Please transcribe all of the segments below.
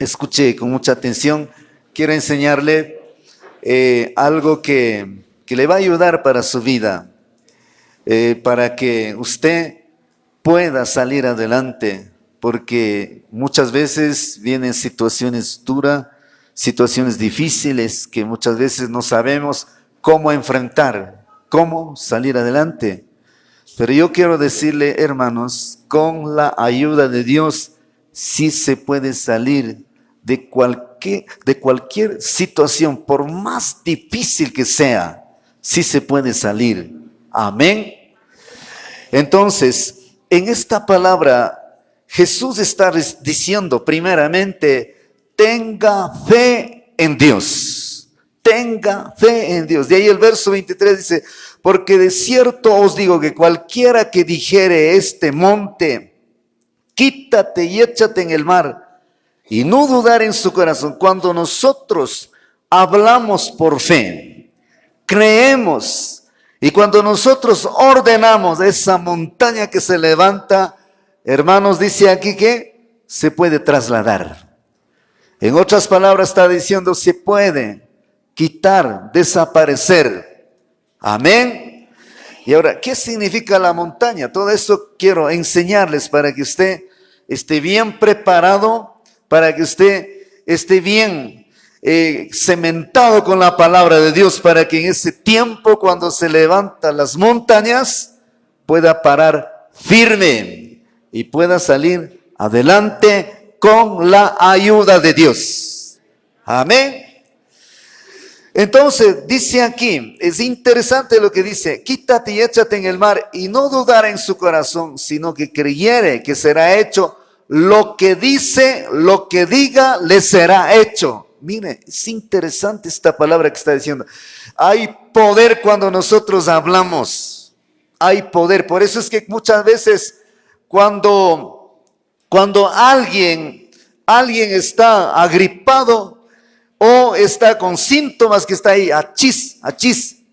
escuche con mucha atención. Quiero enseñarle algo que le va a ayudar para su vida, para que usted pueda salir adelante, porque muchas veces vienen situaciones duras, situaciones difíciles que muchas veces no sabemos cómo enfrentar, cómo salir adelante. Pero yo quiero decirle, hermanos, con la ayuda de Dios, sí se puede salir de cualquier situación, por más difícil que sea, sí se puede salir. Amén. Entonces, en esta palabra, Jesús está diciendo primeramente, tenga fe en Dios. Tenga fe en Dios. De ahí el verso 23 dice, porque de cierto os digo que cualquiera que dijere este monte, quítate y échate en el mar, y no dudar en su corazón. Cuando nosotros hablamos por fe, creemos, y cuando nosotros ordenamos esa montaña que se levanta, hermanos, dice aquí que se puede trasladar. En otras palabras está diciendo, se puede quitar, desaparecer. Amén. Y ahora, ¿qué significa la montaña? Todo eso quiero enseñarles para que usted esté bien preparado, para que usted esté bien cementado con la palabra de Dios, para que en ese tiempo, cuando se levantan las montañas, pueda parar firme y pueda salir adelante con la ayuda de Dios. Amén. Entonces, dice aquí, es interesante lo que dice, quítate y échate en el mar, y no dudar en su corazón, sino que creyere que será hecho lo que dice, lo que diga, le será hecho. Mire, es interesante esta palabra que está diciendo. Hay poder cuando nosotros hablamos. Hay poder. Por eso es que muchas veces cuando alguien está agripado, o está con síntomas que está ahí, achis,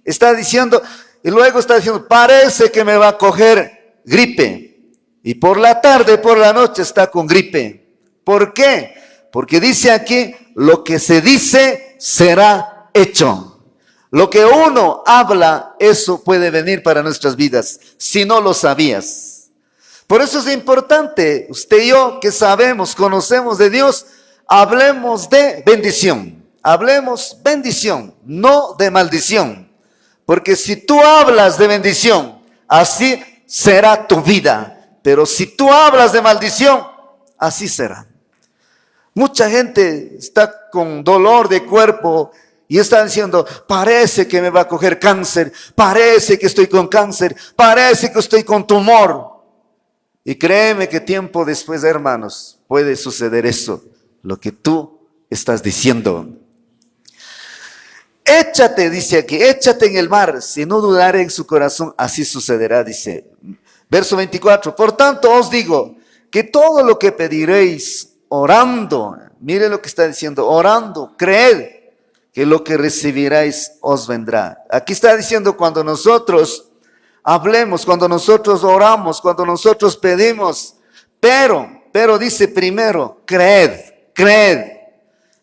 está diciendo, y luego está diciendo, parece que me va a coger gripe. Y por la tarde, por la noche está con gripe. ¿Por qué? Porque dice aquí, lo que se dice será hecho. Lo que uno habla, eso puede venir para nuestras vidas, si no lo sabías. Por eso es importante, usted y yo que sabemos, conocemos de Dios, hablemos de bendición. Hablemos bendición, no de maldición. Porque si tú hablas de bendición, así será tu vida. Pero si tú hablas de maldición, así será. Mucha gente está con dolor de cuerpo y está diciendo, parece que me va a coger cáncer, parece que estoy con cáncer, parece que estoy con tumor. Y créeme que tiempo después, hermanos, puede suceder eso, lo que tú estás diciendo. Échate, dice aquí, échate en el mar, si no dudare en su corazón, así sucederá, dice. Verso 24, por tanto os digo, que todo lo que pediréis orando, mire lo que está diciendo, orando, creed que lo que recibiráis os vendrá. Aquí está diciendo cuando nosotros hablemos, cuando nosotros oramos, cuando nosotros pedimos, pero dice primero, creed.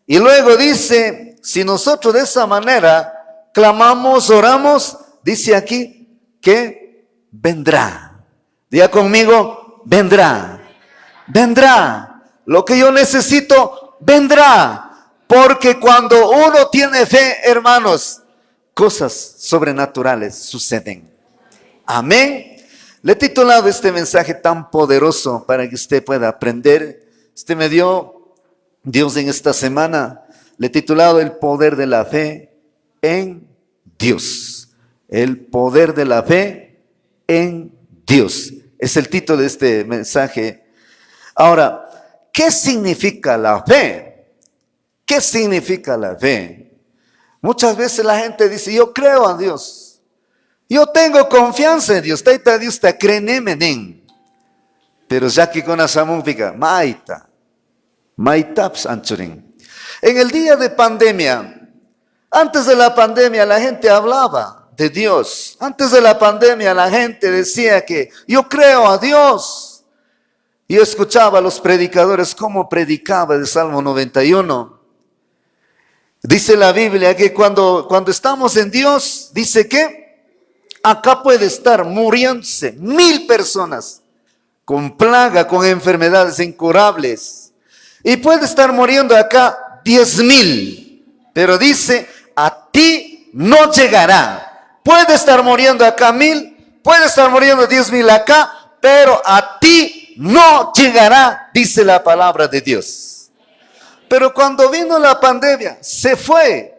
Y luego dice, si nosotros de esa manera clamamos, oramos, dice aquí que vendrá. Diga conmigo, vendrá. Lo que yo necesito, vendrá. Porque cuando uno tiene fe, hermanos, cosas sobrenaturales suceden. Amén. Le he titulado este mensaje tan poderoso para que usted pueda aprender. Me dio Dios en esta semana. Le he titulado el poder de la fe en Dios. El poder de la fe en Dios. Es el título de este mensaje. Ahora, ¿qué significa la fe? ¿Qué significa la fe? Muchas veces la gente dice, yo creo a Dios. Yo tengo confianza en Dios. Taita Dios te cree en. Pero ya que con esa música, maitaps anchurin. En el día de pandemia, antes de la pandemia, la gente hablaba de Dios. Antes de la pandemia, la gente decía que yo creo a Dios. Yo escuchaba a los predicadores cómo predicaba el Salmo 91. Dice la Biblia que cuando estamos en Dios, dice que acá puede estar muriéndose 1000 personas con plaga, con enfermedades incurables. Y puede estar muriendo acá 10,000. Pero dice, a ti no llegará. Puede estar muriendo acá 1000, puede estar muriendo 10,000 acá, pero a ti no llegará, dice la palabra de Dios. Pero cuando vino la pandemia, se fue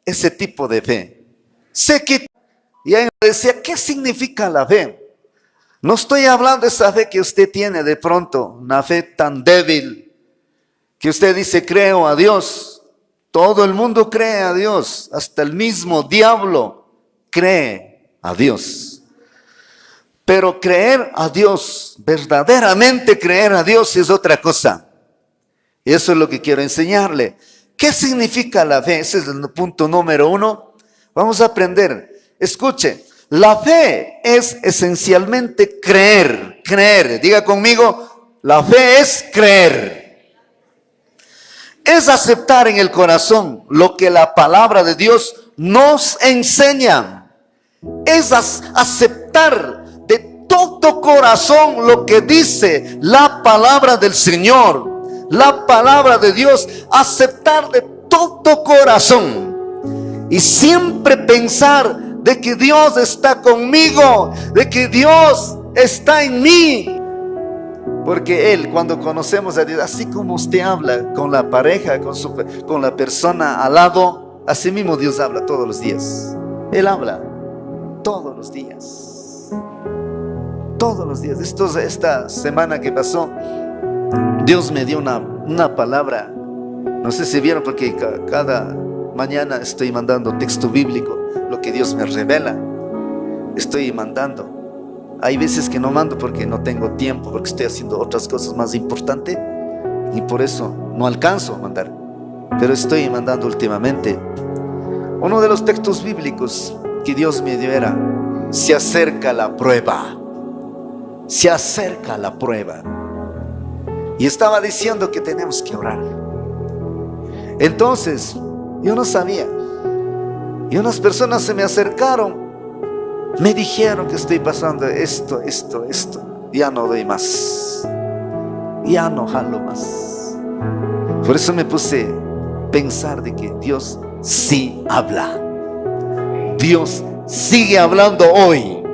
ese tipo de fe. Se quitó. Y ahí me decía, ¿qué significa la fe? No estoy hablando de esa fe que usted tiene de pronto, una fe tan débil, que usted dice, creo a Dios. Todo el mundo cree a Dios, hasta el mismo diablo cree a Dios. Pero creer a Dios, verdaderamente creer a Dios es otra cosa. Y eso es lo que quiero enseñarle. ¿Qué significa la fe? Ese es el punto número 1. Vamos a aprender. Escuche, la fe es esencialmente creer. Creer, diga conmigo, la fe es creer. Es aceptar en el corazón lo que la palabra de Dios nos enseña. Es aceptar de todo corazón lo que dice la palabra del Señor. La palabra de Dios, aceptar de todo corazón. Y siempre pensar de que Dios está conmigo, de que Dios está en mí. Porque Él, cuando conocemos a Dios, así como usted habla con la pareja, con la persona al lado, así mismo Dios habla todos los días. Él habla todos los días. Todos los días. Esta semana que pasó, Dios me dio una palabra. No sé si vieron, porque cada mañana estoy mandando texto bíblico, lo que Dios me revela. Estoy mandando. Hay veces que no mando porque no tengo tiempo, porque estoy haciendo otras cosas más importantes y por eso no alcanzo a mandar. Pero estoy mandando últimamente. Uno de los textos bíblicos que Dios me dio era: se acerca la prueba. Se acerca la prueba. Y estaba diciendo que tenemos que orar. Entonces, yo no sabía. Y unas personas se me acercaron. Me dijeron que estoy pasando esto. Ya no doy más. Ya no jalo más. Por eso me puse a pensar de que Dios sí habla. Dios sigue hablando hoy.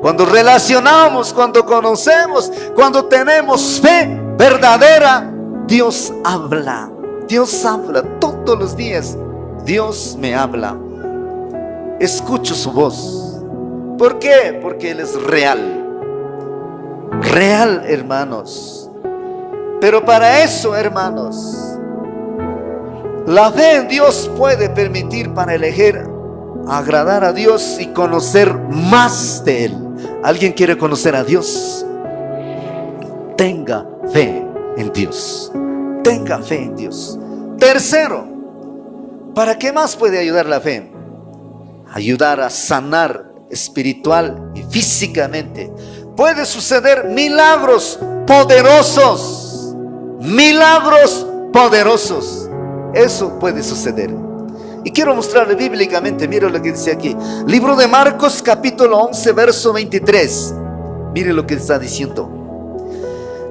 Cuando relacionamos, cuando conocemos, cuando tenemos fe verdadera, Dios habla. Dios habla todos los días. Dios me habla. Escucho su voz. ¿Por qué? Porque Él es real. Real, hermanos. Pero para eso, hermanos, la fe en Dios puede permitir para elegir agradar a Dios y conocer más de Él. ¿Alguien quiere conocer a Dios? Tenga fe en Dios. Tenga fe en Dios. Tercero, ¿para qué más puede ayudar la fe? Ayudar a sanar espiritual y físicamente. Puede suceder milagros poderosos. Milagros poderosos. Eso puede suceder. Y quiero mostrarle bíblicamente. Mire lo que dice aquí. Libro de Marcos, capítulo 11, verso 23. Mire lo que está diciendo.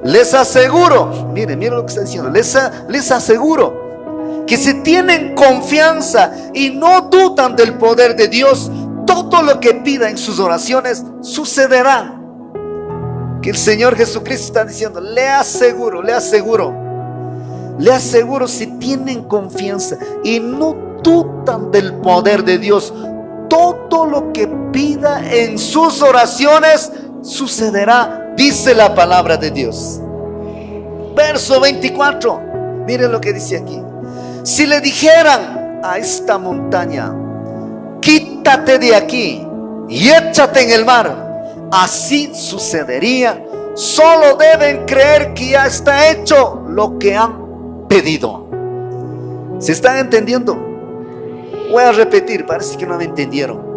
Les aseguro, mire lo que está diciendo. Les aseguro que si tienen confianza y no dudan del poder de Dios, todo lo que pida en sus oraciones sucederá. Que el Señor Jesucristo está diciendo: le aseguro, si tienen confianza y no dudan del poder de Dios, todo lo que pida en sus oraciones sucederá, dice la palabra de Dios. Verso 24, miren lo que dice aquí. Si le dijeran a esta montaña: quítate de aquí y échate en el mar, así sucedería. Solo deben creer que ya está hecho lo que han pedido. ¿Se están entendiendo? Voy a repetir, parece que no me entendieron.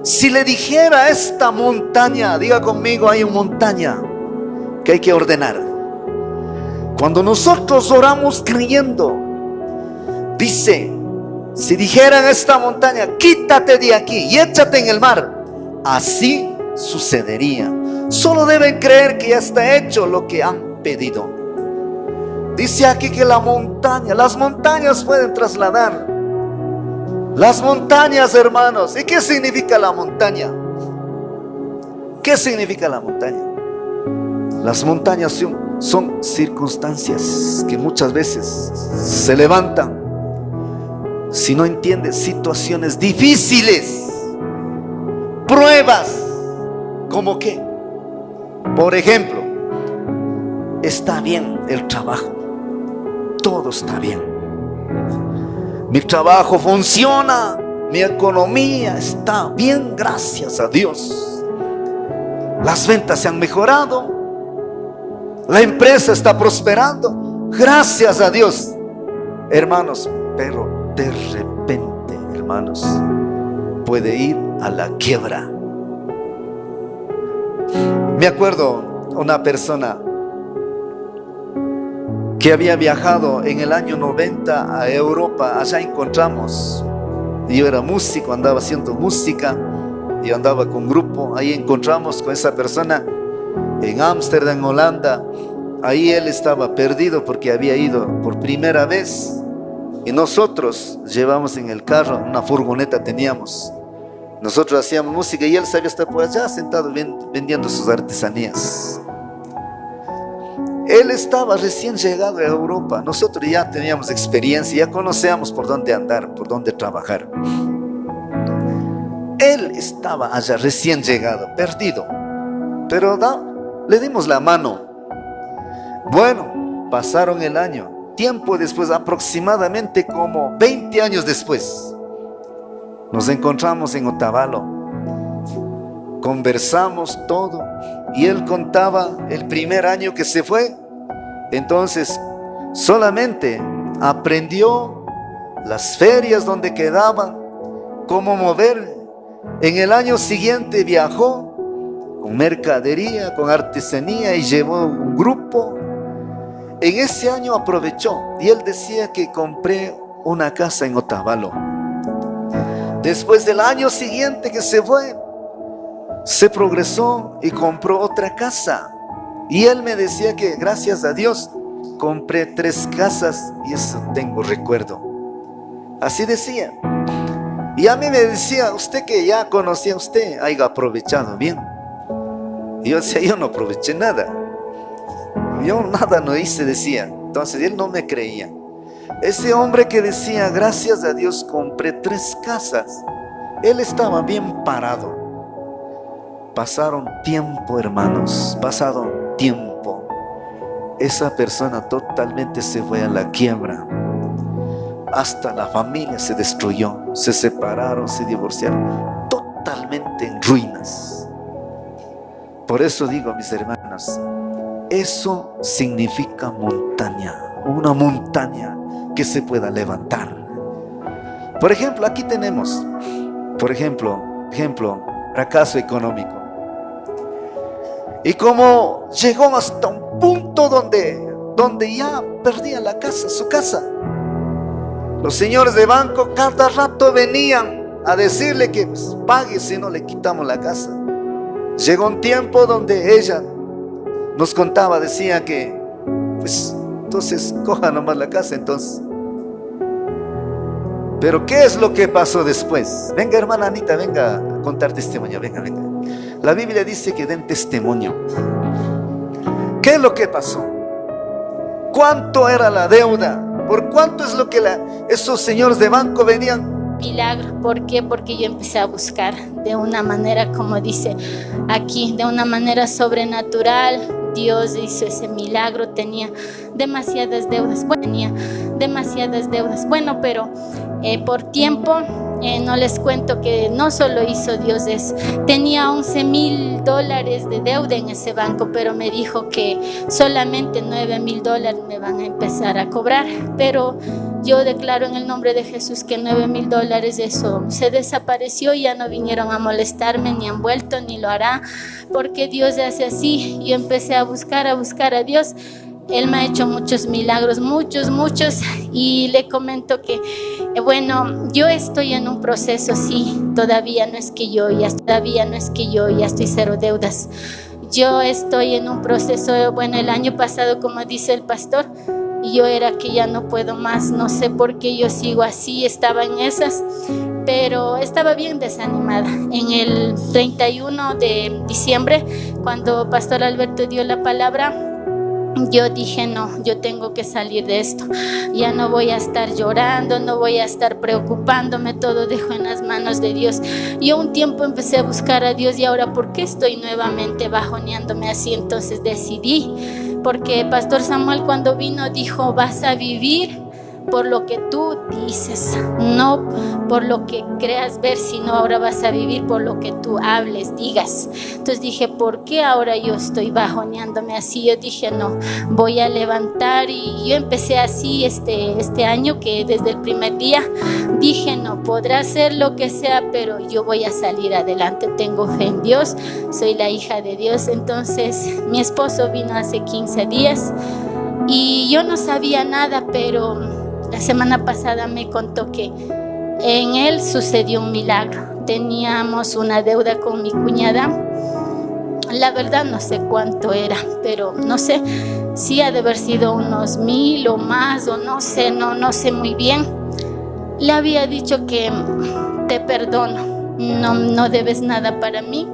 Si le dijera a esta montaña, diga conmigo, hay una montaña, que hay que ordenar. Cuando nosotros oramos creyendo, dice, si dijeran a esta montaña, quítate de aquí y échate en el mar, así sucedería. Solo deben creer que ya está hecho lo que han pedido. Dice aquí que las montañas pueden trasladar. Las montañas, hermanos. ¿Y qué significa la montaña? ¿Qué significa la montaña? Las montañas son circunstancias que muchas veces se levantan. Si no entiendes, situaciones difíciles, pruebas, ¿cómo qué? Por ejemplo, está bien el trabajo, todo está bien, mi trabajo funciona, mi economía está bien, gracias a Dios, las ventas se han mejorado, la empresa está prosperando, gracias a Dios, hermanos. Pero de repente, hermanos, puede ir a la quiebra. Me acuerdo una persona que había viajado en el año 90 a Europa. Allá encontramos, yo era músico, andaba haciendo música, yo andaba con grupo. Ahí encontramos con esa persona en Ámsterdam, Holanda. Ahí él estaba perdido porque había ido por primera vez. Y nosotros llevamos en el carro, una furgoneta teníamos. Nosotros hacíamos música y él sabía estar por allá sentado vendiendo sus artesanías. Él estaba recién llegado a Europa. Nosotros ya teníamos experiencia, ya conocíamos por dónde andar, por dónde trabajar. Él estaba allá recién llegado, perdido. Pero le dimos la mano. Bueno, pasaron el año. Tiempo después, aproximadamente como 20 años después, nos encontramos en Otavalo. Conversamos todo y él contaba el primer año que se fue. Entonces solamente aprendió las ferias donde quedaban, cómo mover. En el año siguiente viajó con mercadería, con artesanía y llevó un grupo. En ese año aprovechó y él decía que compré una casa en Otavalo. Después del año siguiente que se fue, se progresó y compró otra casa. Y él me decía que gracias a Dios compré 3 casas y eso tengo recuerdo. Así decía. Y a mí me decía, usted que ya conocía, usted haya aprovechado bien. Y yo decía, yo no aproveché nada. Yo nada no hice, decía. Entonces él no me creía. Ese hombre que decía, gracias a Dios compré 3 casas, él estaba bien parado. Pasaron tiempo, hermanos, pasaron tiempo. Esa persona totalmente se fue a la quiebra. Hasta la familia se destruyó, se separaron, se divorciaron, totalmente en ruinas. Por eso digo, mis hermanos, eso significa montaña, una montaña que se pueda levantar. Por ejemplo, aquí tenemos, por ejemplo, fracaso económico. Y como llegó hasta un punto donde ya perdía la casa, su casa. Los señores de banco cada rato venían a decirle que pague, si no le quitamos la casa. Llegó un tiempo donde ella nos contaba, decía que pues entonces coja nomás la casa entonces. Pero ¿qué es lo que pasó después? Venga, hermana Anita, venga a contar testimonio, venga. La Biblia dice que den testimonio. ¿Qué es lo que pasó? ¿Cuánto era la deuda? ¿Por cuánto es lo que esos señores de banco venían? Milagro, ¿por qué? Porque yo empecé a buscar de una manera, como dice aquí, de una manera sobrenatural. Dios hizo ese milagro, tenía demasiadas deudas. Bueno, pero por tiempo no les cuento que no solo hizo Dios eso. Tenía $11,000 de deuda en ese banco, pero me dijo que solamente $9,000 me van a empezar a cobrar. Pero yo declaro en el nombre de Jesús que $9,000 eso se desapareció, ya no vinieron a molestarme, ni han vuelto, ni lo hará, porque Dios hace así. Yo empecé a buscar a Dios. Él me ha hecho muchos milagros, muchos, y le comento que, bueno, yo estoy en un proceso, sí, todavía no es que yo ya estoy cero deudas. Yo estoy en un proceso, bueno, el año pasado, como dice el pastor, yo era que ya no puedo más, no sé por qué yo sigo así, estaba en esas, pero estaba bien desanimada. En el 31 de diciembre, cuando Pastor Alberto dio la palabra, yo dije, no, yo tengo que salir de esto. Ya no voy a estar llorando, no voy a estar preocupándome, todo dejo en las manos de Dios. Yo un tiempo empecé a buscar a Dios, y ahora, ¿por qué estoy nuevamente bajoneándome así? Entonces decidí, porque Pastor Samuel cuando vino dijo, vas a vivir por lo que tú dices, no por lo que creas ver, sino ahora vas a vivir por lo que tú hables, digas. Entonces dije, ¿por qué ahora yo estoy bajoneándome así? Yo dije, no, voy a levantar, y yo empecé así este año, que desde el primer día dije, no, podrá ser lo que sea, pero yo voy a salir adelante, tengo fe en Dios, soy la hija de Dios. Entonces mi esposo vino hace 15 días y yo no sabía nada, pero la semana pasada me contó que en él sucedió un milagro. Teníamos una deuda con mi cuñada. La verdad no sé cuánto era, pero no sé si ha de haber sido unos 1,000 o más, o no sé muy bien. Le había dicho que te perdono, no debes nada para mí.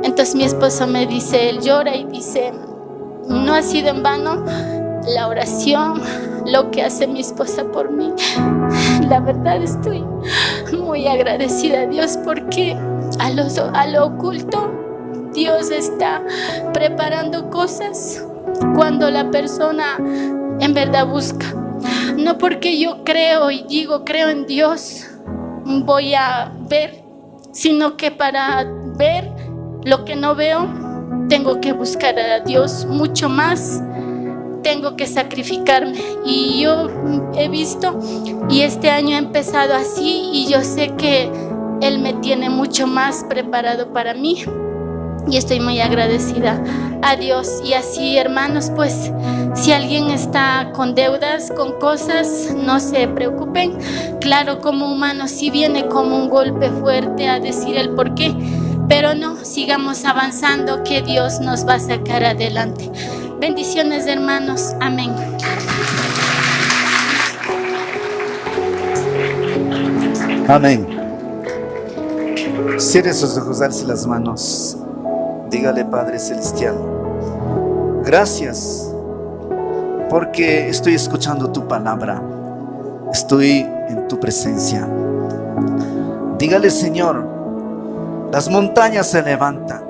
Entonces mi esposo me dice, él llora y dice, no ha sido en vano la oración, lo que hace mi esposa por mí. La verdad estoy muy agradecida a Dios, porque a lo oculto Dios está preparando cosas cuando la persona en verdad busca. No porque yo creo y digo creo en Dios voy a ver, sino que para ver lo que no veo tengo que buscar a Dios mucho más. Tengo que sacrificarme, y yo he visto, y este año he empezado así, y yo sé que Él me tiene mucho más preparado para mí, y estoy muy agradecida a Dios. Y así, hermanos, pues si alguien está con deudas, con cosas, no se preocupen. Claro, como humanos sí viene como un golpe fuerte a decir el por qué, pero no, sigamos avanzando, que Dios nos va a sacar adelante. Bendiciones, hermanos. Amén. Amén. Cierre sus ojos, alce las manos. Dígale, Padre Celestial, gracias porque estoy escuchando tu palabra, estoy en tu presencia. Dígale, Señor, las montañas se levantan,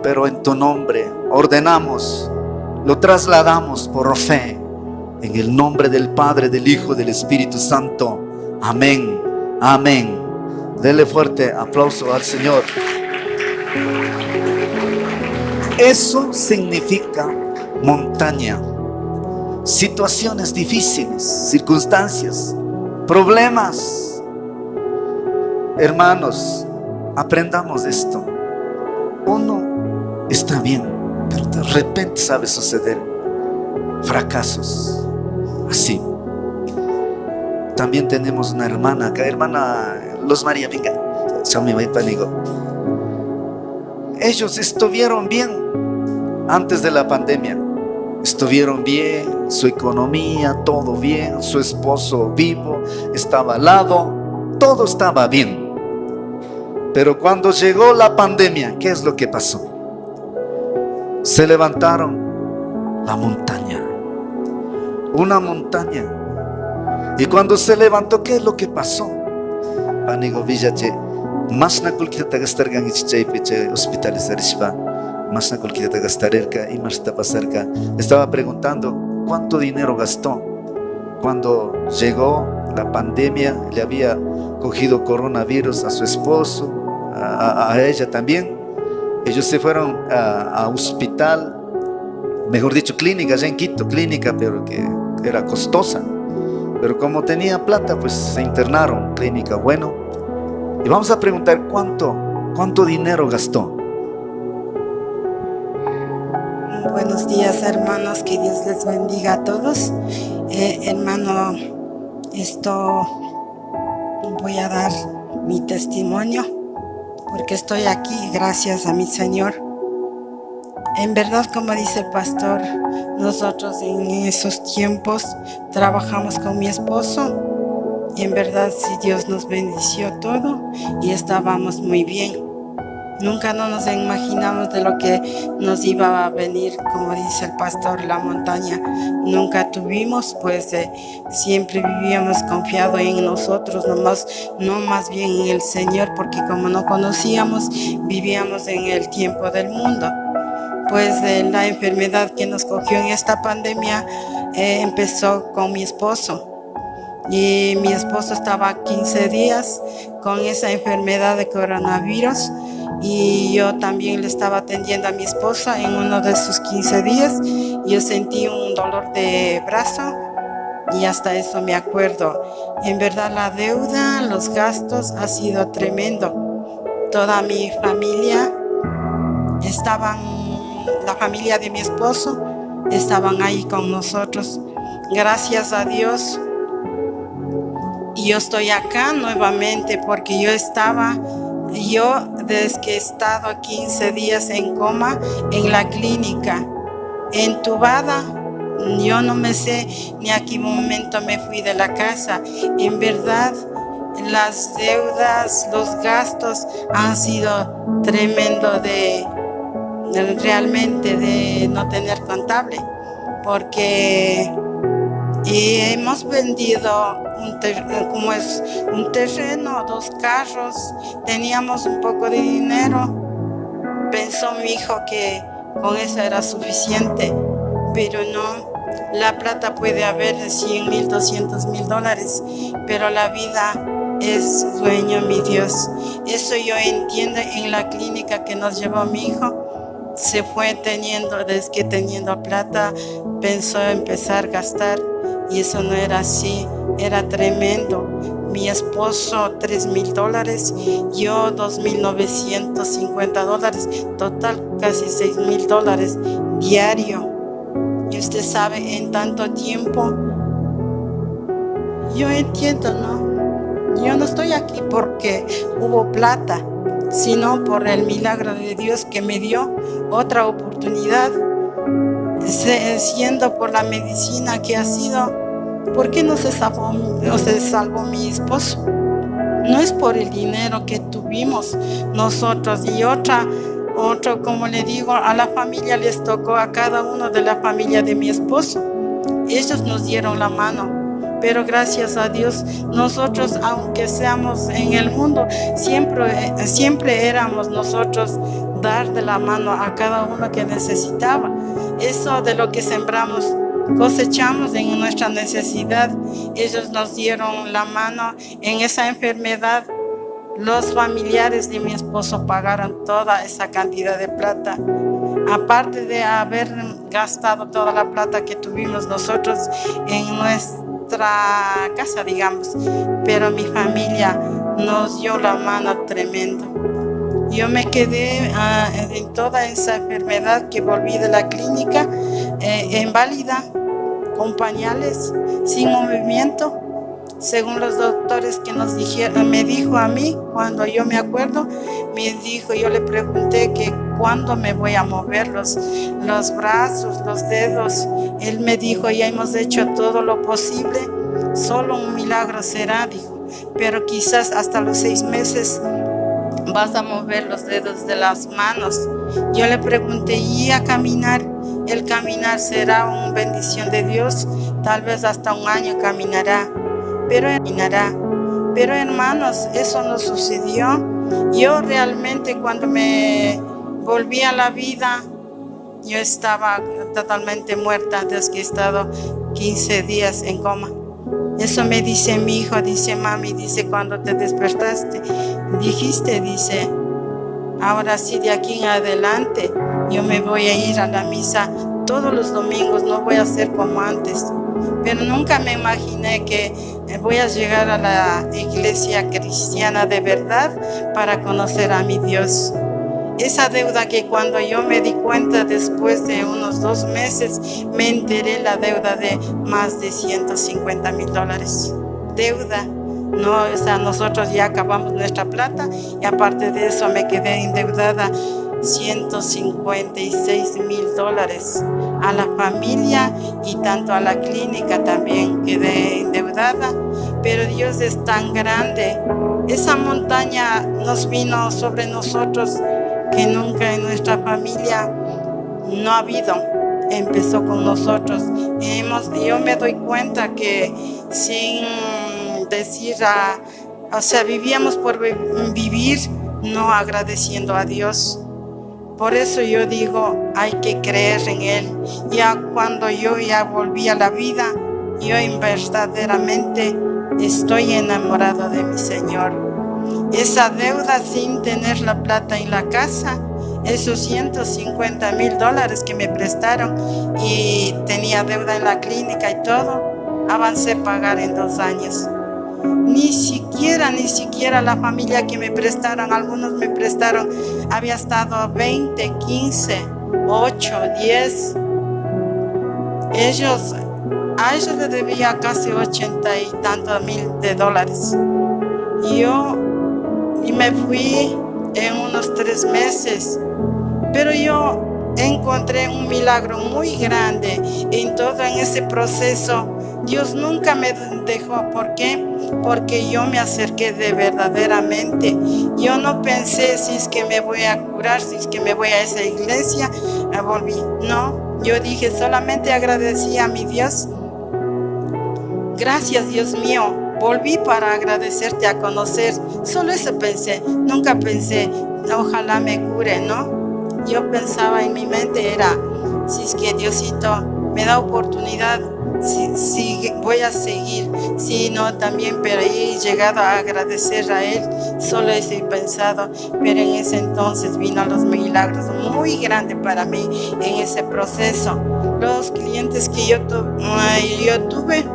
pero en tu nombre ordenamos, lo trasladamos por fe, en el nombre del Padre, del Hijo, del Espíritu Santo. Amén, amén. Dele fuerte aplauso al Señor. Eso significa montaña. Situaciones difíciles, circunstancias, problemas. Hermanos, aprendamos esto. Uno está bien, pero de repente sabe suceder fracasos. Así. También tenemos una hermana acá, hermana Los María, venga. Ellos estuvieron bien antes de la pandemia. Estuvieron bien, su economía, todo bien, su esposo vivo, estaba al lado, todo estaba bien. Pero cuando llegó la pandemia, ¿qué es lo que pasó? Se levantaron la montaña, una montaña. Y cuando se levantó, ¿qué es lo que pasó? Panigo Villache, más na culquita gastargan y hospitalizar. Más na culquita gastarerca y más pasarca. Estaba preguntando cuánto dinero gastó. Cuando llegó la pandemia, le había cogido coronavirus a su esposo, a ella también. Ellos se fueron a hospital, mejor dicho, clínica, ya en Quito, clínica, pero que era costosa. pero como tenía plata, pues se internaron, clínica, bueno. Y vamos a preguntar cuánto dinero gastó. Buenos días, hermanos, que Dios les bendiga a todos. Hermano, voy a dar mi testimonio, porque estoy aquí gracias a mi Señor. En verdad, como dice el pastor, nosotros en esos tiempos trabajamos con mi esposo, y en verdad sí, Dios nos bendició todo y estábamos muy bien. Nunca no nos imaginamos de lo que nos iba a venir, como dice el pastor, la montaña. Nunca tuvimos, pues siempre vivíamos confiados en nosotros, no más bien en el Señor, porque como no conocíamos, vivíamos en el tiempo del mundo. Pues la enfermedad que nos cogió en esta pandemia empezó con mi esposo. Y mi esposo estaba 15 días con esa enfermedad de coronavirus, y yo también le estaba atendiendo a mi esposa en uno de sus 15 días. Yo sentí un dolor de brazo y hasta eso me acuerdo. En verdad la deuda, los gastos ha sido tremendo. Toda mi familia la familia de mi esposo estaban ahí con nosotros. Gracias a Dios. Y yo estoy acá nuevamente porque yo desde que he estado 15 días en coma en la clínica, entubada, yo no me sé ni a qué momento me fui de la casa. En verdad, las deudas, los gastos han sido tremendo realmente de no tener contable, porque hemos vendido un terreno, 2 carros, teníamos un poco de dinero. Pensó mi hijo que con eso era suficiente, pero no. La plata puede haber de 100,000, 200,000 dólares, pero la vida es dueño, mi Dios. Eso yo entiendo. En la clínica que nos llevó mi hijo, se fue teniendo plata, pensó empezar a gastar, y eso no era así, era tremendo. Mi esposo $3,000, yo $2,950, total casi $6,000 diario. Y usted sabe, en tanto tiempo, yo entiendo, ¿no? Yo no estoy aquí porque hubo plata, sino por el milagro de Dios que me dio otra oportunidad, siendo por la medicina que ha sido. ¿Por qué no se salvó mi esposo? No es por el dinero que tuvimos nosotros. Y otro, como le digo, a la familia les tocó, a cada uno de la familia de mi esposo. Ellos nos dieron la mano. Pero gracias a Dios, nosotros, aunque seamos en el mundo, siempre éramos nosotros dar de la mano a cada uno que necesitaba. Eso de lo que sembramos, cosechamos en nuestra necesidad. Ellos nos dieron la mano en esa enfermedad. Los familiares de mi esposo pagaron toda esa cantidad de plata, aparte de haber gastado toda la plata que tuvimos nosotros en nuestra casa, digamos. Pero mi familia nos dio la mano tremendo. Yo me quedé en toda esa enfermedad, que volví de la clínica inválida, con pañales, sin movimiento. Según los doctores que nos dijeron, me dijo a mí, cuando yo me acuerdo, yo le pregunté que cuándo me voy a mover los brazos, los dedos. Él me dijo, ya hemos hecho todo lo posible, solo un milagro será, dijo, pero quizás hasta los 6 meses vas a mover los dedos de las manos. Yo le pregunté, ¿y a caminar? El caminar será una bendición de Dios, tal vez hasta un año caminará. Pero hermanos, eso no sucedió. Yo realmente, cuando me volví a la vida, yo estaba totalmente muerta desde que he estado 15 días en coma. Eso me dice mi hijo, dice mami, dice, cuando te despertaste, dijiste, dice, ahora sí, de aquí en adelante yo me voy a ir a la misa todos los domingos, no voy a ser como antes. pero nunca me imaginé que voy a llegar a la iglesia cristiana de verdad para conocer a mi Dios. Esa deuda que cuando yo me di cuenta después de unos 2 meses, me enteré la deuda de más de $150,000. Deuda. No, o sea, nosotros ya acabamos nuestra plata y aparte de eso me quedé endeudada $156,000 a la familia y tanto a la clínica también quedé endeudada. Pero Dios es tan grande. Esa montaña nos vino sobre nosotros que nunca en nuestra familia no ha habido. Empezó con nosotros. Yo me doy cuenta que sin decir, o sea, vivíamos por vivir, no agradeciendo a Dios. Por eso yo digo, hay que creer en Él. Ya cuando yo ya volví a la vida, yo verdaderamente estoy enamorado de mi Señor. Esa deuda sin tener la plata en la casa, esos $150,000 que me prestaron y tenía deuda en la clínica y todo, avancé a pagar en 2 años. Ni siquiera la familia que me prestaron, algunos me prestaron, había estado 20, 15, 8, 10. A ellos les debía casi 80 y tantos mil de dólares. Y me fui en unos 3 meses, pero yo encontré un milagro muy grande en todo en ese proceso. Dios nunca me dejó. ¿Por qué? Porque yo me acerqué de verdaderamente. Yo no pensé si es que me voy a curar, si es que me voy a esa iglesia, volví. No, yo dije, solamente agradecí a mi Dios. Gracias, Dios mío. Volví para agradecerte, a conocer. Solo eso pensé. Nunca pensé, ojalá me cure, ¿no? Yo pensaba en mi mente era, si es que Diosito me da oportunidad, si voy a seguir, si no también, pero he llegado a agradecer a Él, solo eso he pensado, pero en ese entonces vino los milagros muy grandes para mí en ese proceso. Los clientes que yo tuve,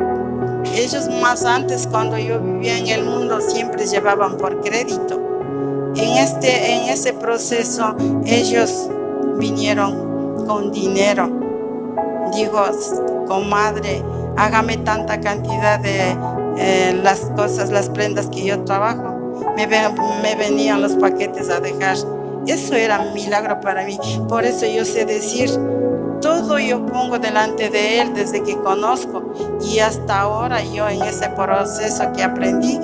ellos más antes cuando yo vivía en el mundo siempre llevaban por crédito. En ese proceso ellos vinieron con dinero. Digo, comadre, hágame tanta cantidad de las cosas, las prendas que yo trabajo. Me venían los paquetes a dejar. Eso era un milagro para mí. Por eso yo sé decir, todo yo pongo delante de Él desde que conozco. Y hasta ahora yo en ese proceso que aprendí,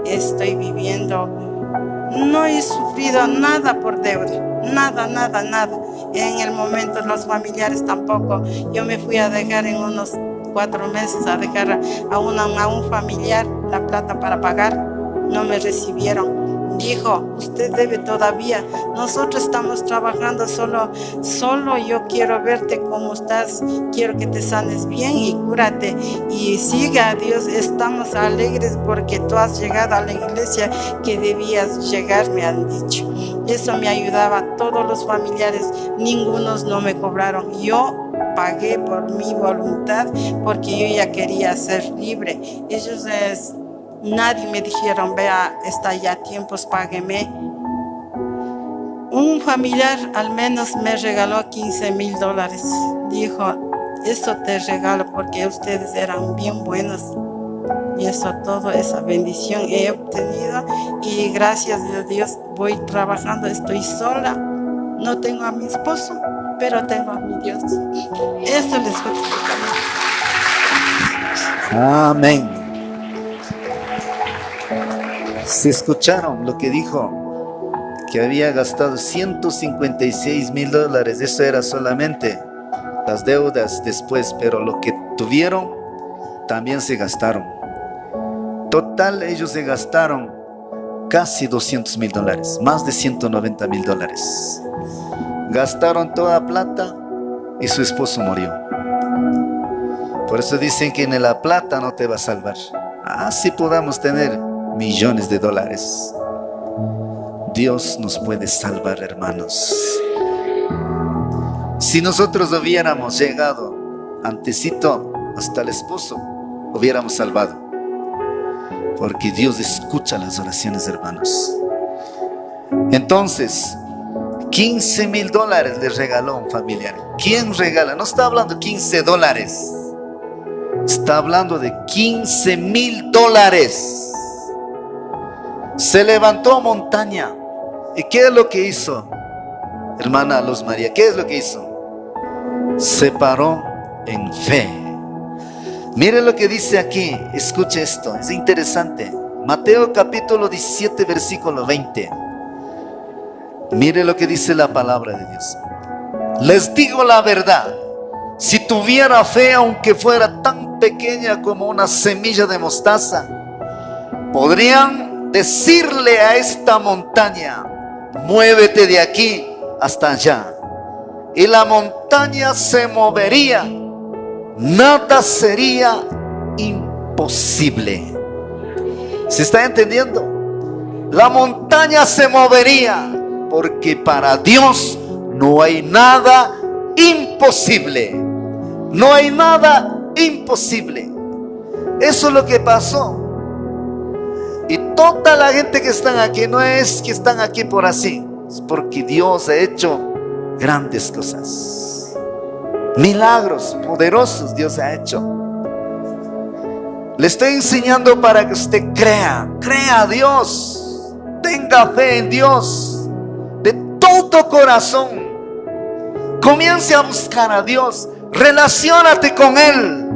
estoy viviendo. No he sufrido nada por deuda, nada. En el momento los familiares tampoco. Yo me fui a dejar en unos 4 meses a dejar a un familiar la plata para pagar. No me recibieron. Dijo, usted debe todavía. Nosotros estamos trabajando solo yo quiero verte como estás. Quiero que te sanes bien y cúrate. Y siga a Dios. Estamos alegres porque tú has llegado a la iglesia que debías llegar, me han dicho. Eso me ayudaba. Todos los familiares, ningunos no me cobraron. Yo pagué por mi voluntad porque yo ya quería ser libre. Ellos nadie me dijeron, vea, está ya tiempos, págueme. Un familiar al menos me regaló $15,000. Dijo, eso te regalo porque ustedes eran bien buenos. Y eso, toda esa bendición he obtenido. Y gracias a Dios voy trabajando, estoy sola. No tengo a mi esposo, pero tengo a mi Dios. Eso les voy a explicar. Amén. ¿Se escucharon lo que dijo? Que había gastado $156,000. Eso era solamente las deudas después, pero lo que tuvieron también se gastaron. Total, ellos se gastaron casi $200,000, más de $190,000. Gastaron toda plata y su esposo murió. Por eso dicen que en la plata no te va a salvar. Así podamos tener millones de dólares. Dios nos puede salvar, hermanos. Si nosotros hubiéramos llegado antesito hasta el esposo hubiéramos salvado. Porque Dios escucha las oraciones, hermanos. Entonces, $15,000 le regaló a un familiar. ¿Quién regala? No está hablando de $15. Está hablando de $15,000. Se levantó montaña. ¿Y qué es lo que hizo, hermana Luz María? ¿Qué es lo que hizo? Se paró en fe. Mire lo que dice aquí. Escuche esto, es interesante. Mateo capítulo 17 versículo 20. Mire lo que dice la palabra de Dios. Les digo la verdad, si tuviera fe, aunque fuera tan pequeña como una semilla de mostaza, podrían decirle a esta montaña: muévete de aquí hasta allá, y la montaña se movería. Nada sería imposible. ¿Se está entendiendo? La montaña se movería, porque para Dios no hay nada imposible. No hay nada imposible. Eso es lo que pasó. Y toda la gente que están aquí, no es que están aquí por así, es porque Dios ha hecho grandes cosas. Milagros poderosos Dios ha hecho. Le estoy enseñando para que usted crea a Dios, tenga fe en Dios de todo corazón. Comience a buscar a Dios, relaciónate con Él,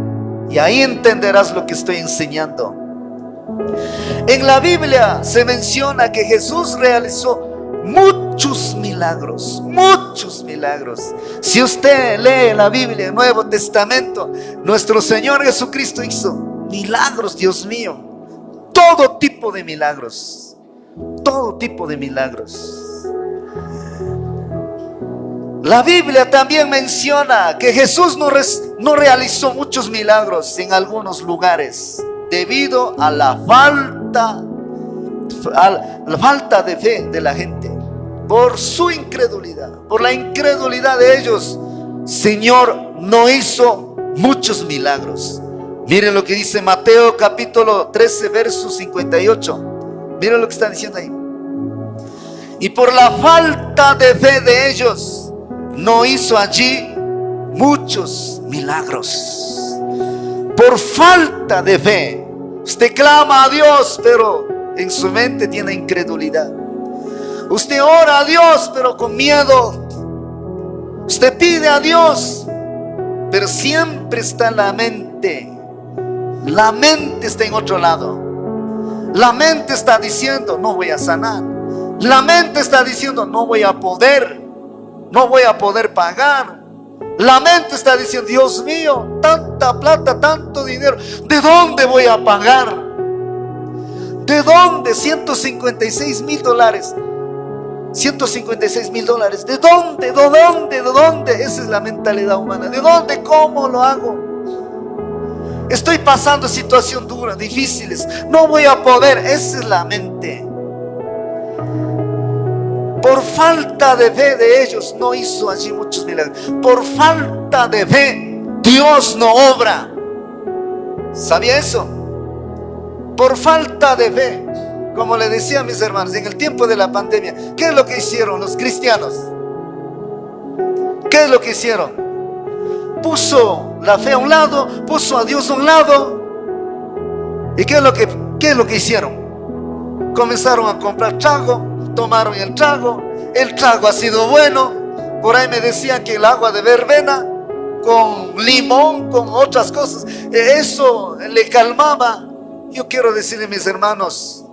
y ahí entenderás lo que estoy enseñando. En la Biblia se menciona que Jesús realizó muchos milagros, muchos milagros. Si usted lee la Biblia, el Nuevo Testamento, nuestro Señor Jesucristo hizo milagros, Dios mío, todo tipo de milagros, todo tipo de milagros. La Biblia también menciona que Jesús no realizó muchos milagros en algunos lugares debido a la falta de fe de la gente, por su incredulidad, por la incredulidad de ellos. Señor no hizo muchos milagros. Miren lo que dice Mateo capítulo 13 verso 58. Miren lo que está diciendo ahí. Y por la falta de fe de ellos, no hizo allí muchos milagros. Por falta de fe. Usted clama a Dios, pero en su mente tiene incredulidad. Usted ora a Dios, pero con miedo. Usted pide a Dios, pero siempre está en la mente. La mente está en otro lado. La mente está diciendo: no voy a sanar. La mente está diciendo: no voy a poder pagar. La mente está diciendo: Dios mío, tanta plata, tanto dinero, ¿de dónde voy a pagar? ¿De dónde? $156,000. $156,000. ¿De dónde? ¿De dónde? ¿De dónde? Esa es la mentalidad humana. ¿De dónde? ¿Cómo lo hago? Estoy pasando situaciones duras, difíciles. No voy a poder. Esa es la mente. Por falta de fe de ellos, no hizo allí muchos milagros. Por falta de fe, Dios no obra. ¿Sabía eso? Por falta de fe. Como le decía a mis hermanos, en el tiempo de la pandemia, ¿qué es lo que hicieron los cristianos? ¿Qué es lo que hicieron? Puso la fe a un lado, puso a Dios a un lado. ¿Y qué es lo que hicieron? Comenzaron a comprar trago, tomaron el trago ha sido bueno. Por ahí me decían que el agua de verbena con limón, con otras cosas, eso le calmaba. Yo quiero decirle a mis hermanos,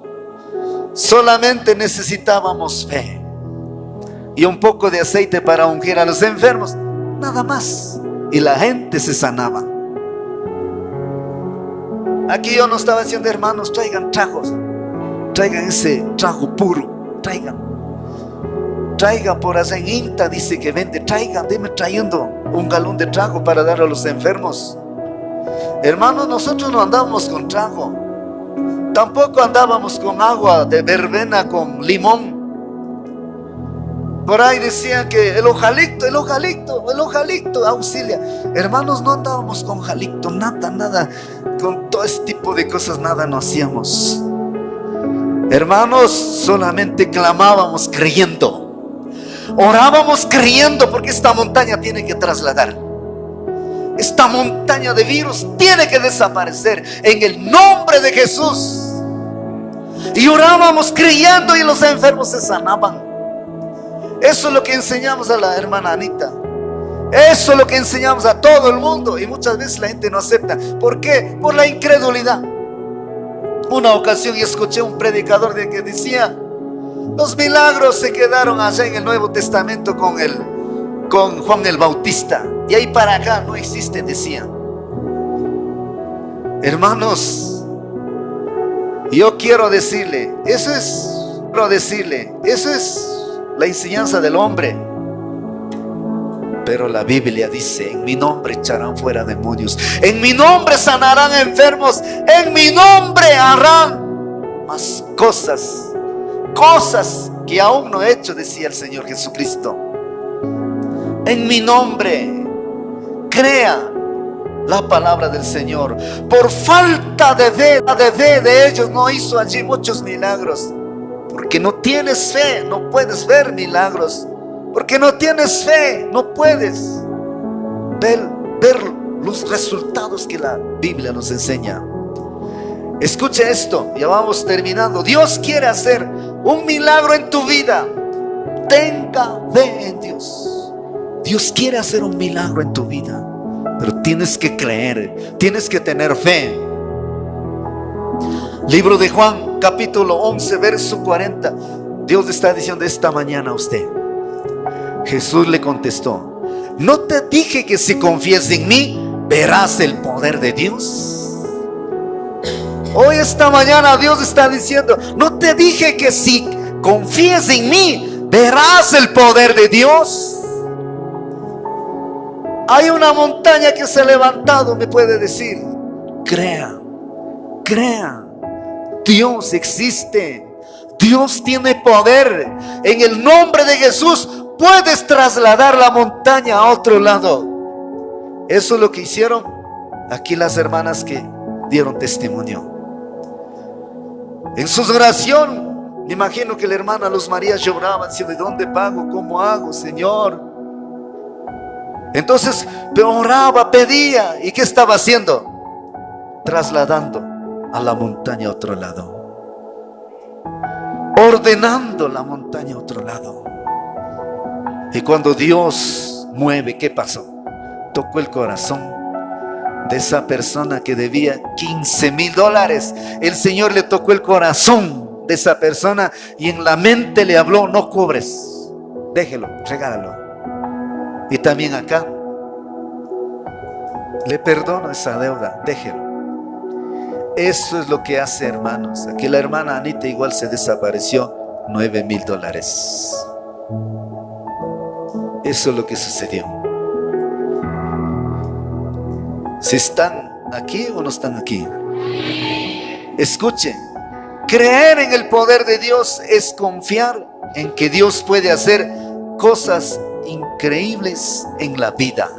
solamente necesitábamos fe y un poco de aceite para ungir a los enfermos, nada más, y la gente se sanaba. Aquí yo no estaba diciendo: hermanos, traigan tragos, traigan ese trago puro, traigan por allá en Inta, dice que vende, traigan, dime trayendo un galón de trago para dar a los enfermos. Hermanos, nosotros no andábamos con trago, tampoco andábamos con agua de verbena con limón. Por ahí decían que el ojalito auxilia. Hermanos, no andábamos con ojalito, nada, con todo este tipo de cosas, nada no hacíamos. Hermanos, solamente clamábamos creyendo, orábamos creyendo, porque esta montaña tiene que trasladar. Esta montaña de virus tiene que desaparecer en el nombre de Jesús. Y orábamos creyendo y los enfermos se sanaban. Eso es lo que enseñamos a la hermana Anita. Eso es lo que enseñamos a todo el mundo. Y muchas veces la gente no acepta. ¿Por qué? Por la incredulidad. Una ocasión yo escuché un predicador que decía: los milagros se quedaron allá en el Nuevo Testamento con Juan el Bautista. Y ahí para acá no existe, decía. Hermanos, yo quiero decirle, eso es la enseñanza del hombre. Pero la Biblia dice: en mi nombre echarán fuera demonios, en mi nombre sanarán enfermos, en mi nombre harán más cosas que aún no he hecho, decía el Señor Jesucristo. En mi nombre. Crea la palabra del Señor. Por falta de fe de ellos no hizo allí muchos milagros. Porque no tienes fe, no puedes ver milagros. Porque no tienes fe, no puedes ver los resultados que la Biblia nos enseña. Escucha esto, ya vamos terminando. Dios quiere hacer un milagro en tu vida. Tenga fe en Dios. Dios quiere hacer un milagro en tu vida, pero tienes que creer, tienes que tener fe. Libro de Juan, capítulo 11, verso 40. Dios le está diciendo esta mañana a usted. Jesús le contestó: ¿no te dije que si confías en mí, verás el poder de Dios? Hoy esta mañana Dios está diciendo: ¿no te dije que si confías en mí, verás el poder de Dios? Hay una montaña que se ha levantado, me puede decir. Crea. Dios existe. Dios tiene poder. En el nombre de Jesús puedes trasladar la montaña a otro lado. Eso es lo que hicieron aquí las hermanas que dieron testimonio. En su oración, me imagino que la hermana Luz María lloraba diciendo: ¿de dónde pago? ¿Cómo hago, Señor? Entonces oraba, pedía. ¿Y qué estaba haciendo? Trasladando a la montaña a otro lado, ordenando la montaña a otro lado. Y cuando Dios mueve, ¿qué pasó? Tocó el corazón de esa persona que debía $15,000. El Señor le tocó el corazón de esa persona y en la mente le habló: no cobres, déjelo, regálalo. Y también acá: le perdono esa deuda, déjelo. Eso es lo que hace, hermanos. Aquí la hermana Anita igual se desapareció $9,000. Eso es lo que sucedió. Si están aquí o no están aquí, escuchen. Creer en el poder de Dios es confiar en que Dios puede hacer cosas increíbles en la vida.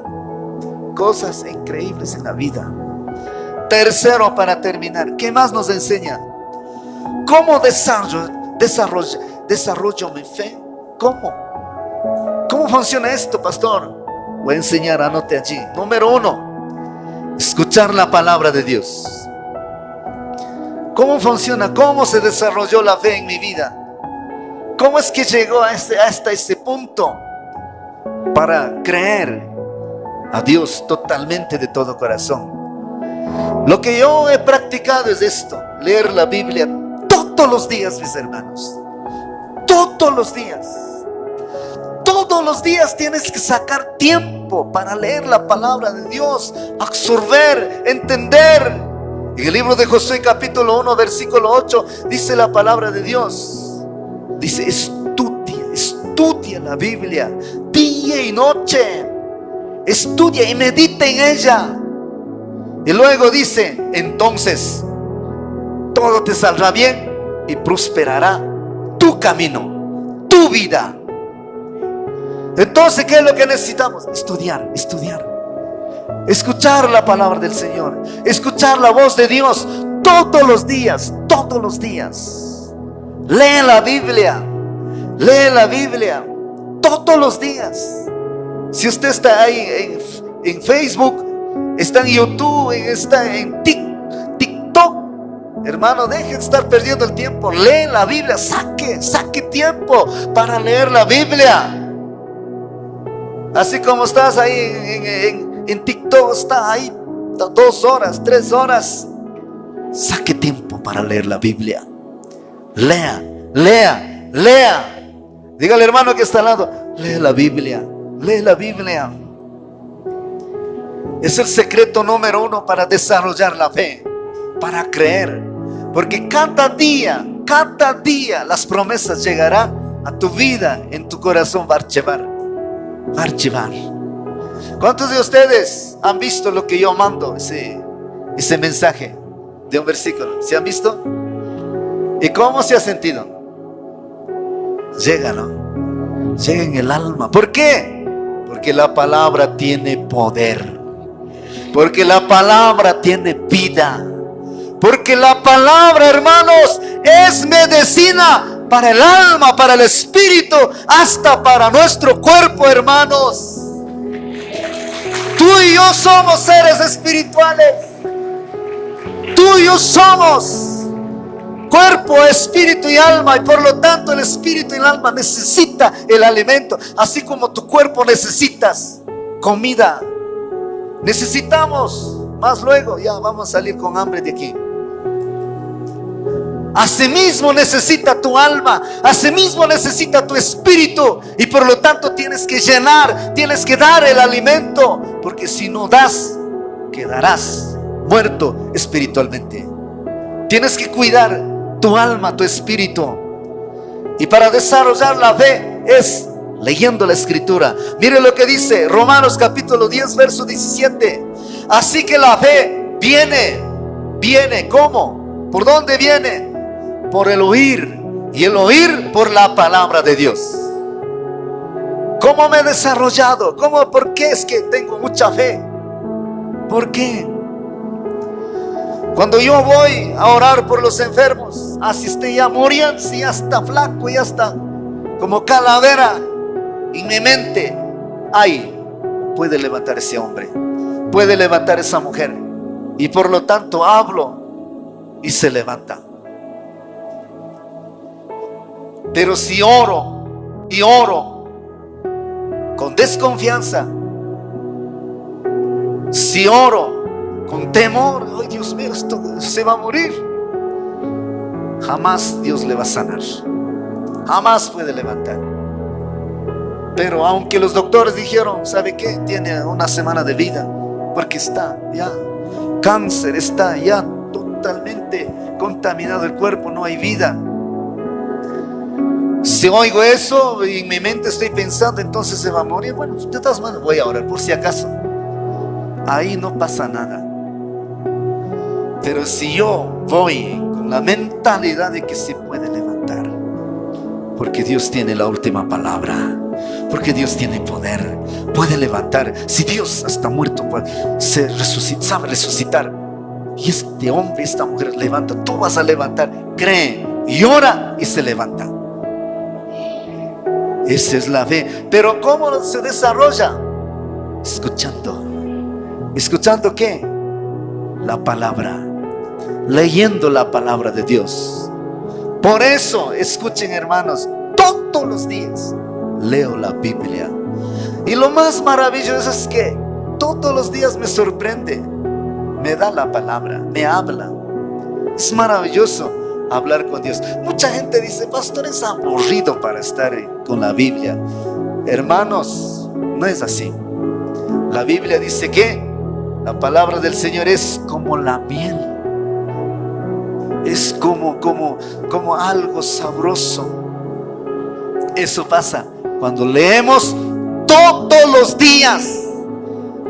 Cosas increíbles en la vida. Tercero, para terminar, ¿qué más nos enseña? ¿Cómo desarrollo mi fe? ¿Cómo funciona esto, pastor? Voy a enseñar, anote allí. Número 1, escuchar la palabra de Dios. ¿Cómo funciona? ¿Cómo se desarrolló la fe en mi vida? ¿Cómo es que llegó hasta ese punto para creer a Dios totalmente de todo corazón? Lo que yo he practicado es esto: leer la Biblia todos los días, mis hermanos. Todos los días. Todos los días tienes que sacar tiempo para leer la palabra de Dios, absorber, entender. En el libro de Josué capítulo 1 versículo 8 dice la palabra de Dios. Dice: estudia la Biblia día y noche. Estudia y medita en ella. Y luego dice: entonces todo te saldrá bien y prosperará tu camino, tu vida. Entonces, ¿qué es lo que necesitamos? Estudiar, estudiar. Escuchar la palabra del Señor, escuchar la voz de Dios todos los días, todos los días. Lee la Biblia todos los días. Si usted está ahí en Facebook, está en YouTube, está en TikTok, hermano, deje de estar perdiendo el tiempo. Lee la Biblia, saque tiempo para leer la Biblia. Así como estás ahí en TikTok, está ahí 2 horas, 3 horas. Saque tiempo para leer la Biblia. Lea. Dígale, hermano que está al lado, lee la Biblia. Es el secreto número 1 para desarrollar la fe, para creer. Porque cada día las promesas llegarán a tu vida, en tu corazón va a archivar. ¿Cuántos de ustedes han visto lo que yo mando, ese mensaje de un versículo? ¿Se han visto? ¿Y cómo se ha sentido? Llega, ¿no? Llega en el alma. ¿Por qué? Porque la palabra tiene poder. Porque la palabra tiene vida. Porque la palabra, hermanos, es medicina para el alma, para el espíritu, hasta para nuestro cuerpo, hermanos. Tú y yo somos seres espirituales. Tú y yo somos cuerpo, espíritu y alma. Y por lo tanto el espíritu y el alma necesita el alimento. Así como tu cuerpo necesitas comida. Necesitamos. Más luego ya vamos a salir con hambre de aquí. Asimismo necesita tu alma, asimismo necesita tu espíritu. Y por lo tanto tienes que llenar, tienes que dar el alimento. Porque si no das, quedarás muerto espiritualmente. Tienes que cuidar tu alma, tu espíritu. Y para desarrollar la fe es leyendo la escritura. Mire lo que dice Romanos capítulo 10 verso 17. Así que la fe viene, ¿cómo? ¿Por dónde viene? Por el oír, y el oír por la palabra de Dios. ¿Cómo me he desarrollado? ¿Por qué es que tengo mucha fe? ¿Por qué? Cuando yo voy a orar por los enfermos, así esté ya muriendo, si ya está flaco, ya está como calavera, en mi mente, ay, puede levantar ese hombre, puede levantar esa mujer. Y por lo tanto hablo y se levanta. Pero si oro con desconfianza, si oro con temor, ay Dios mío, esto se va a morir, jamás Dios le va a sanar, jamás puede levantar. Pero aunque los doctores dijeron, ¿sabe qué? Tiene 1 semana de vida, porque está ya cáncer, está ya totalmente contaminado el cuerpo, no hay vida. Si oigo eso y en mi mente estoy pensando, entonces se va a morir. Bueno, de todas maneras voy a orar por si acaso. Ahí no pasa nada. Pero si yo voy con la mentalidad de que se puede levantar, porque Dios tiene la última palabra, porque Dios tiene poder, puede levantar. Si Dios hasta muerto sabe resucitar, y este hombre, esta mujer levanta, tú vas a levantar. Cree y ora y se levanta. Esa es la fe. Pero ¿cómo se desarrolla? ¿Escuchando qué? La palabra, leyendo la palabra de Dios. Por eso, escuchen hermanos, todos los días leo la Biblia. Y lo más maravilloso es que todos los días me sorprende, me da la palabra, me habla. Es maravilloso hablar con Dios. Mucha gente dice, pastor, es aburrido para estar con la Biblia. Hermanos, no es así. La Biblia dice que la palabra del Señor es como la miel. Es como algo sabroso. Eso pasa cuando leemos todos los días.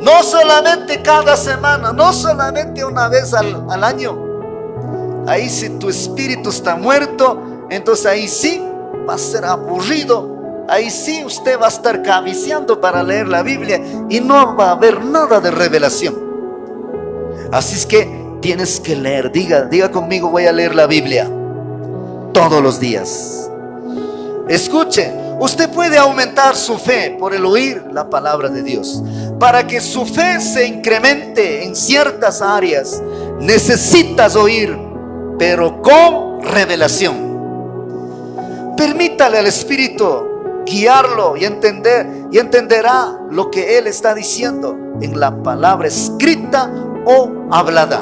No solamente cada semana, no solamente una vez al año. Ahí si tu espíritu está muerto, entonces ahí sí va a ser aburrido ahí sí usted va a estar cabeceando para leer la Biblia y no va a haber nada de revelación. Así es que tienes que leer. Diga conmigo, voy a leer la Biblia todos los días. Escuche, usted puede aumentar su fe por el oír la palabra de Dios. Para que su fe se incremente en ciertas áreas, necesitas oír, pero con revelación. Permítale al Espíritu guiarlo y entenderá lo que Él está diciendo en la palabra escrita o hablada.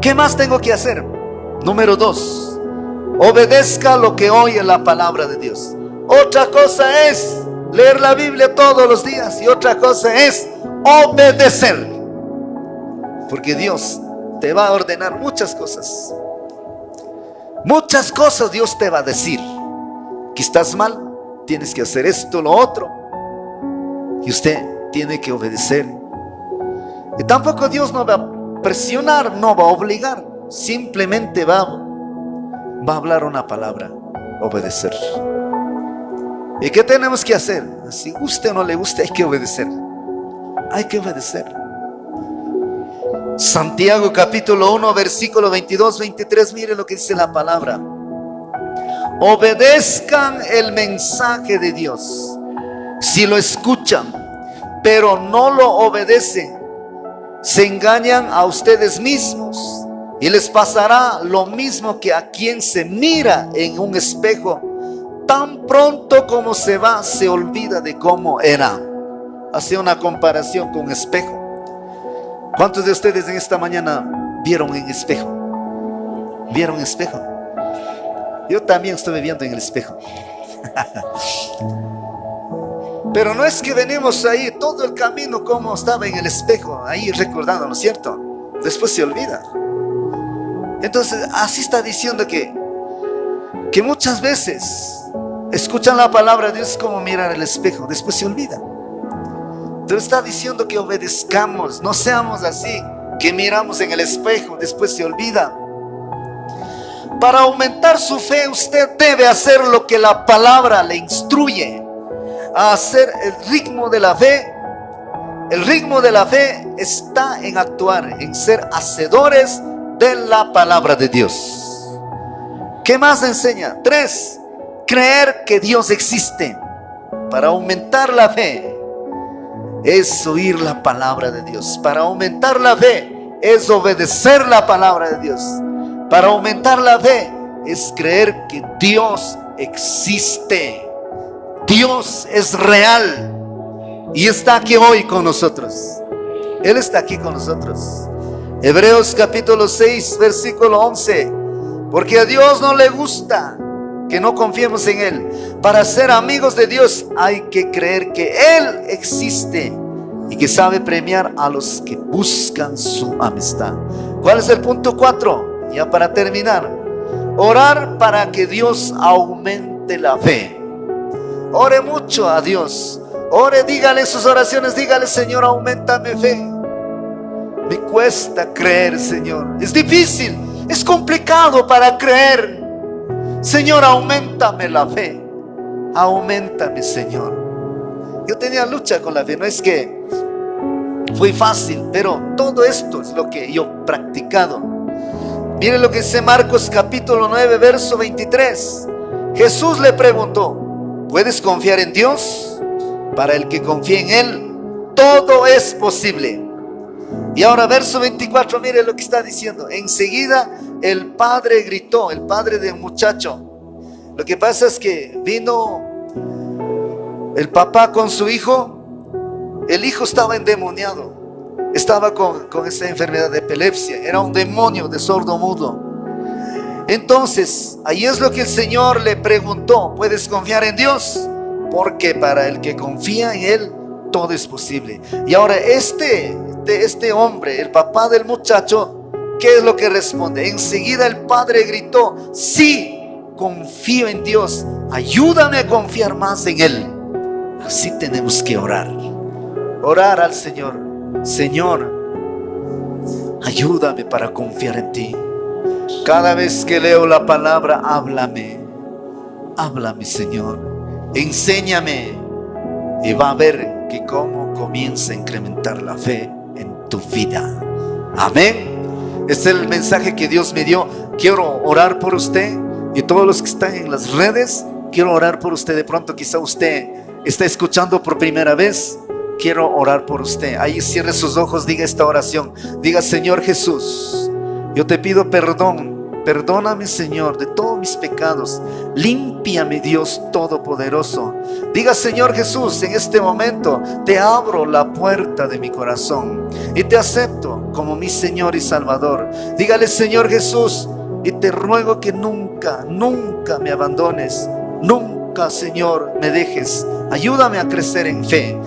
¿Qué más tengo que hacer? Número 2, obedezca lo que oye en la palabra de Dios. Otra cosa es leer la Biblia todos los días y otra cosa es obedecer, porque Dios te va a ordenar muchas cosas. Muchas cosas Dios te va a decir que estás mal, tienes que hacer esto, lo otro, y usted tiene que obedecer. Y tampoco Dios no va a presionar, no va a obligar, simplemente va a hablar una palabra: obedecer. ¿Y qué tenemos que hacer? Si guste o no le guste, hay que obedecer. Hay que obedecer. Santiago capítulo 1 versículo 22-23, mire lo que dice la palabra: obedezcan el mensaje de Dios. Si lo escuchan pero no lo obedecen, se engañan a ustedes mismos y les pasará lo mismo que a quien se mira en un espejo. Tan pronto como se va, se olvida de cómo era. Hace una comparación con un espejo. ¿Cuántos de ustedes en esta mañana vieron en espejo? ¿Vieron espejo? Yo también estuve viendo en el espejo. Pero no es que venimos ahí todo el camino como estaba en el espejo, ahí recordando, ¿no es cierto? Después se olvida. Entonces así está diciendo que muchas veces escuchan la palabra de Dios como mirar el espejo, después se olvida. Pero está diciendo que obedezcamos, no seamos así, que miramos en el espejo, después se olvida. Para aumentar su fe, usted debe hacer lo que la palabra le instruye a hacer. El ritmo de la fe, el ritmo de la fe está en actuar, en ser hacedores de la palabra de Dios. ¿Qué más enseña? 3, creer que Dios existe. Para aumentar la fe es oír la palabra de Dios. Para aumentar la fe es obedecer la palabra de Dios. Para aumentar la fe es creer que Dios existe. Dios es real y está aquí hoy con nosotros. Él está aquí con nosotros. Hebreos capítulo 6 versículo 11. Porque a Dios no le gusta que no confiemos en Él. Para ser amigos de Dios hay que creer que Él existe y que sabe premiar a los que buscan su amistad. ¿Cuál es el punto 4? Ya para terminar, orar para que Dios aumente la fe. Ore mucho a Dios. Ore, dígale sus oraciones, dígale: Señor, auméntame fe. Me cuesta creer, Señor. Es difícil, es complicado para creer. Señor, auméntame la fe. Auméntame, Señor. Yo tenía lucha con la fe, no es que fue fácil, pero todo esto es lo que yo he practicado. Mire lo que dice Marcos capítulo 9 verso 23. Jesús le preguntó: ¿puedes confiar en Dios? Para el que confía en Él, todo es posible. Y ahora verso 24, mire lo que está diciendo. Enseguida el padre gritó, el padre del muchacho. Lo que pasa es que vino el papá con su hijo. El hijo estaba endemoniado. Estaba con esa enfermedad de epilepsia. Era un demonio de sordo mudo. Entonces, ahí es lo que el Señor le preguntó: ¿puedes confiar en Dios? Porque para el que confía en Él, todo es posible. Y ahora este hombre, el papá del muchacho, ¿qué es lo que responde? Enseguida el padre gritó: sí, confío en Dios, ayúdame a confiar más en Él. Así tenemos que orar. Orar al Señor: Señor, ayúdame para confiar en ti. Cada vez que leo la palabra, háblame. Háblame, Señor. enséñame. Y va a ver que cómo comienza a incrementar la fe en tu vida. Amén. Este es el mensaje que Dios me dio. Quiero orar por usted y todos los que están en las redes. Quiero orar por usted. De pronto quizá usted está escuchando por primera vez. Quiero orar por usted. Ahí cierre sus ojos, diga esta oración. Diga: Señor Jesús, yo te pido perdón. Perdóname, Señor, de todos mis pecados. Límpiame, Dios Todopoderoso. Diga: Señor Jesús, en este momento te abro la puerta de mi corazón y te acepto como mi Señor y Salvador. Dígale: Señor Jesús, y te ruego que nunca, nunca me abandones. Nunca, Señor, me dejes. Ayúdame a crecer en fe.